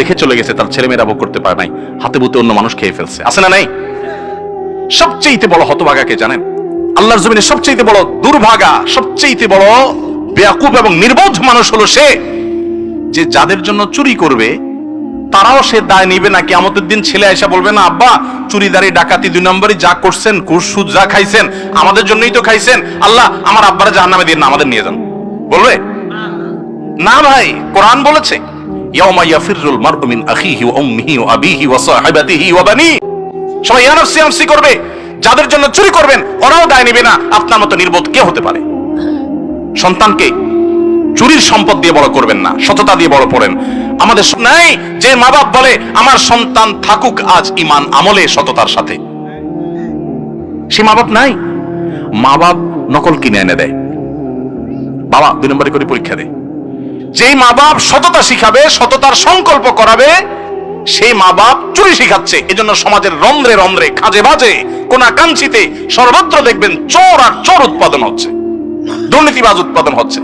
রেখে চলে গেছে, তার ছেলেমেয়েরা ভোগ করতে পারে নাই, হাতে বুতে অন্য মানুষ খেয়ে ফেলছে, আছে না নাই? সবচেয়ে বড় হতভাগা কে জানেন? আল্লাহর জমিনে সবচেয়ে বড় দুর্ভাগা, সবচেয়ে বড় বেয়াকুব এবং নির্বোধ মানুষ হলো সে, যে যাদের জন্য চুরি করবে তারাও সে দায় নিবে না। কিয়ামতের দিন ছেলে আয়েশা বলবে না, আব্বা চুরিদারি ডাকাতি 2 নম্বরই যা করছেন, ঘুষ সুদ যা খাইছেন আমাদের জন্যই তো খাইছেন, আল্লাহ আমার আব্বারা জাহান্নামে দিয়ে না, আমাদের নিয়ে যান। বলবে না ভাই, কোরআন বলেছে ইয়াউমা ইয়াফিরুল মারউ মিন আখিহি ওয়া উম্মিহি ওয়া আবিহি ওয়া সাহিবাতিহি ওয়া বানি। সবাই ইয়া নাফসি নাফসি করবে, যাদের জন্য চুরি করবেন ওরাও দায় নিবে না। আপনার মতো নির্বোধ কে হতে পারে? সন্তানকে চুরির সম্পদ দিয়ে বড় করবেন না, সততা দিয়ে বড় করেন। আমাদের নাই যে মা বাপ বলে আমার সন্তান থাকুক আজ ঈমান আমলে সততার সাথে, সে মা বাপ নাই। মা বাপ নকল কিনে এনে দেয়, বাবা 2 নম্বরে করে পরীক্ষা দেয়। যেই মা বাপ সততা শিখাবে, সততার সংকল্প করাবে, সেই মা বাপ চুরি শিখাচ্ছে। এজন্য সমাজের রন্ধ্রে রন্ধ্রে, খাজে বাজে, কোনাকাঞ্চিতে সর্বত্র দেখবেন চোর আর চোর উৎপাদন হচ্ছে, দুর্নীতিবাজ উৎপাদন হচ্ছে।